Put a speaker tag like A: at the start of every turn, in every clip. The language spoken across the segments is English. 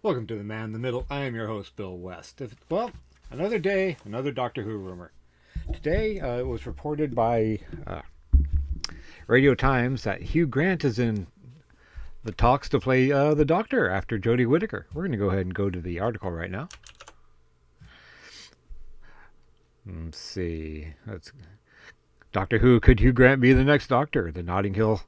A: Welcome to the Man in the Middle. I am your host, Bill West. Well, another day, another Doctor Who rumor. Today, it was reported by Radio Times that Hugh Grant is in the talks to play the Doctor after Jodie Whittaker. We're going to go ahead and go to the article right now. Let's see. Doctor Who, could Hugh Grant be the next Doctor? The Notting Hill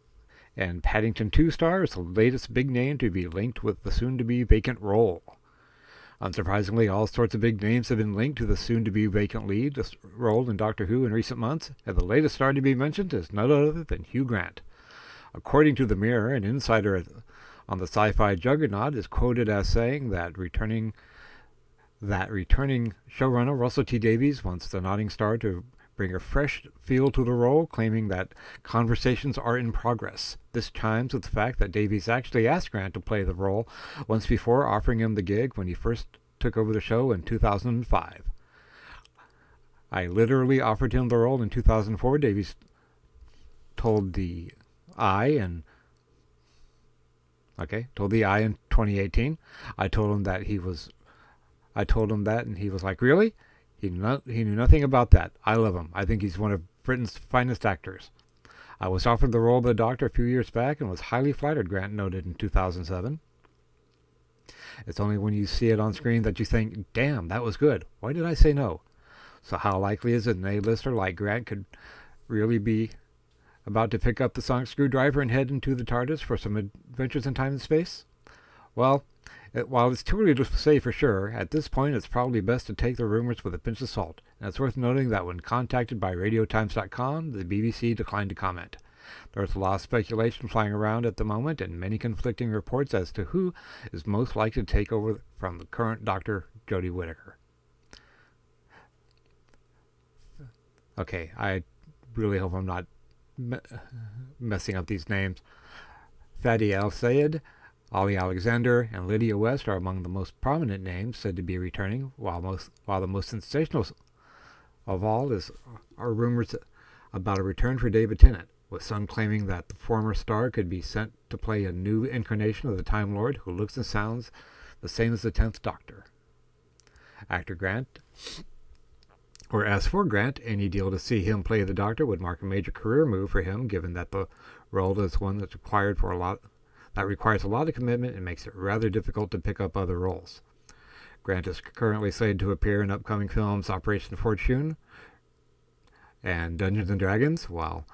A: and Paddington 2 star is the latest big name to be linked with the soon-to-be vacant role. Unsurprisingly, all sorts of big names have been linked to the soon-to-be vacant lead role in Doctor Who in recent months, and the latest star to be mentioned is none other than Hugh Grant. According to the Mirror, an insider on the sci-fi juggernaut is quoted as saying that returning showrunner Russell T Davies wants the nodding star to bring a fresh feel to the role, claiming that conversations are in progress. This chimes with the fact that Davies actually asked Grant to play the role once before, offering him the gig when he first took over the show in 2005. I literally offered him the role in 2004, Davies told the Eye in 2018. I told him that, and he was like, "Really?" He knew nothing about that. I love him. I think he's one of Britain's finest actors. I was offered the role of the Doctor a few years back and was highly flattered, Grant noted in 2007. It's only when you see it on screen that you think, damn, that was good. Why did I say no? So how likely is it an A-lister like Grant could really be about to pick up the sonic screwdriver and head into the TARDIS for some adventures in time and space? Well, while it's too early to say for sure, at this point it's probably best to take the rumors with a pinch of salt. And it's worth noting that when contacted by RadioTimes.com, the BBC declined to comment. There's a lot of speculation flying around at the moment and many conflicting reports as to who is most likely to take over from the current Dr. Jodie Whittaker. Okay, I really hope I'm not messing up these names. Fadi Al-Sayed, Ali Alexander, and Lydia West are among the most prominent names said to be returning, while the most sensational of all are rumors about a return for David Tennant, with some claiming that the former star could be sent to play a new incarnation of the Time Lord who looks and sounds the same as the 10th Doctor. As for Grant, any deal to see him play the Doctor would mark a major career move for him, given that the role is one that requires a lot of commitment and makes it rather difficult to pick up other roles. Grant is currently slated to appear in upcoming films Operation Fortune and Dungeons & Dragons, while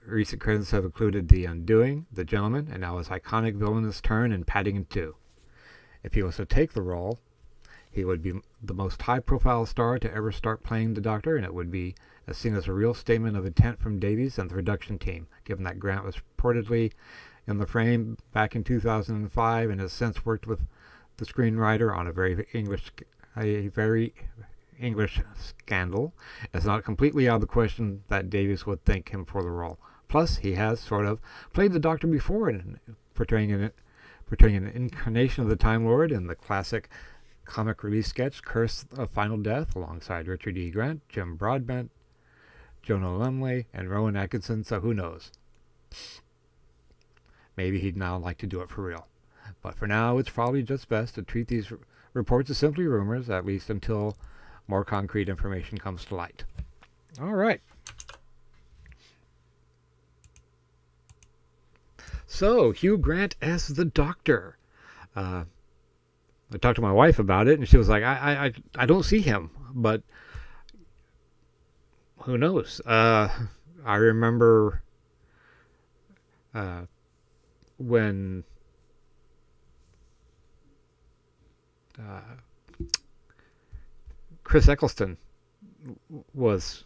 A: recent credits have included The Undoing, The Gentleman, and now his iconic villainous turn in Paddington 2. If he was to take the role, he would be the most high-profile star to ever start playing the Doctor, and it would be seen as a real statement of intent from Davies and the production team, given that Grant was reportedly in the frame back in 2005 and has since worked with the screenwriter on a very English scandal. It's not completely out of the question that Davies would thank him for the role. Plus, he has sort of played the Doctor before in portraying an incarnation of the Time Lord in the classic comic relief sketch Curse of Final Death alongside Richard E. Grant, Jim Broadbent, Jonah Lumley, and Rowan Atkinson, so who knows? Maybe he'd now like to do it for real. But for now, it's probably just best to treat these reports as simply rumors, at least until more concrete information comes to light. All right. So, Hugh Grant as the Doctor. I talked to my wife about it, and she was like, I don't see him, but who knows? I remember when Chris Eccleston was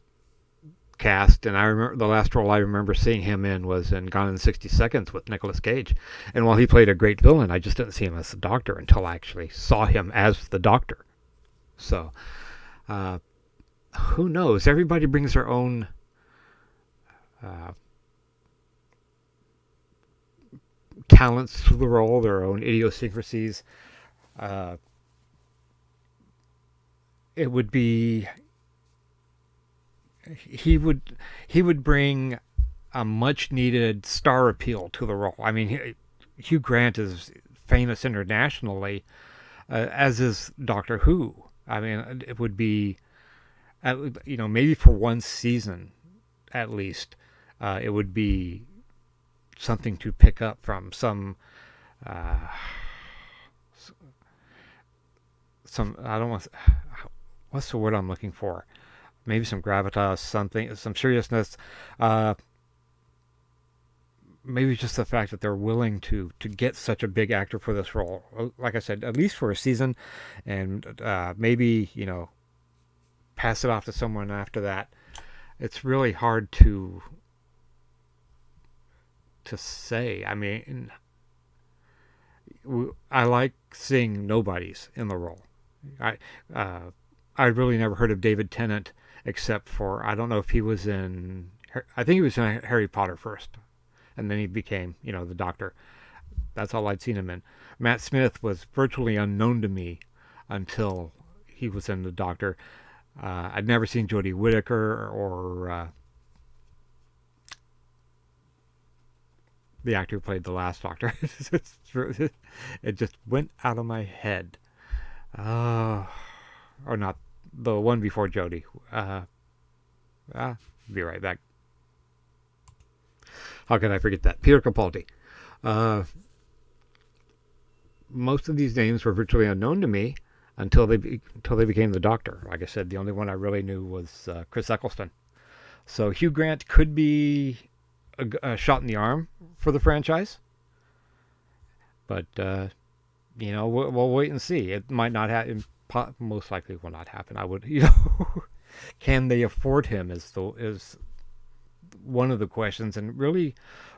A: cast, and I remember the last role I remember seeing him in was in Gone in 60 Seconds with Nicolas Cage. And while he played a great villain, I just didn't see him as the Doctor until I actually saw him as the Doctor. So, who knows? Everybody brings their own talents to the role, their own idiosyncrasies. It would be he would bring a much needed star appeal to the role. I mean, Hugh Grant is famous internationally as is Doctor Who. I mean, it would be, maybe for one season at least, it would be something to pick up from uh, some. I don't want. What's the word I'm looking for? Maybe some gravitas, something, some seriousness. Uh, Maybe just the fact that they're willing to get such a big actor for this role. Like I said, at least for a season, and maybe pass it off to someone after that. It's really hard to say. I mean, I like seeing nobodies in the role. I uh, I really never heard of David Tennant except for, I don't know if he was in, I think he was in Harry Potter first, and then he became the Doctor. That's all I'd seen him in. Matt Smith was virtually unknown to me until he was in the Doctor. I'd never seen Jodie Whittaker or the actor who played the last Doctor. It just went out of my head. Or not, the one before Jodie. Be right back. How can I forget that? Peter Capaldi. Uh, most of these names were virtually unknown to me until they became the Doctor. Like I said, the only one I really knew was Chris Eccleston. So Hugh Grant could be a shot in the arm for the franchise, but we'll wait and see. It might not happen. Most likely will not happen. I would, can they afford him? Is one of the questions, and really,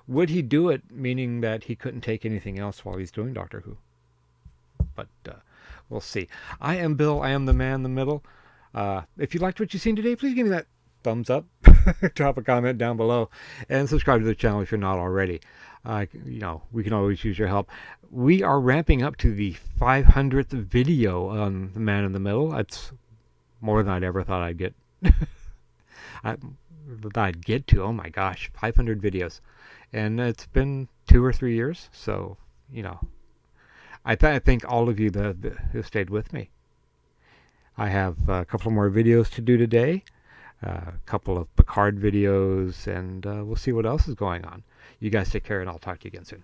A: would he do it? Meaning that he couldn't take anything else while he's doing Doctor Who. But we'll see. I am Bill. I am the man in the middle. If you liked what you've seen today, please give me that thumbs up. Drop a comment down below, and subscribe to the channel if you're not already. We can always use your help. We are ramping up to the 500th video on the man in the middle. That's more than I'd ever thought I'd get. I'd get to. Oh my gosh, 500 videos, and it's been 2 or 3 years. So I thank all of you that who stayed with me. I have a couple more videos to do today, a couple of Picard videos, and we'll see what else is going on. You guys take care, and I'll talk to you again soon.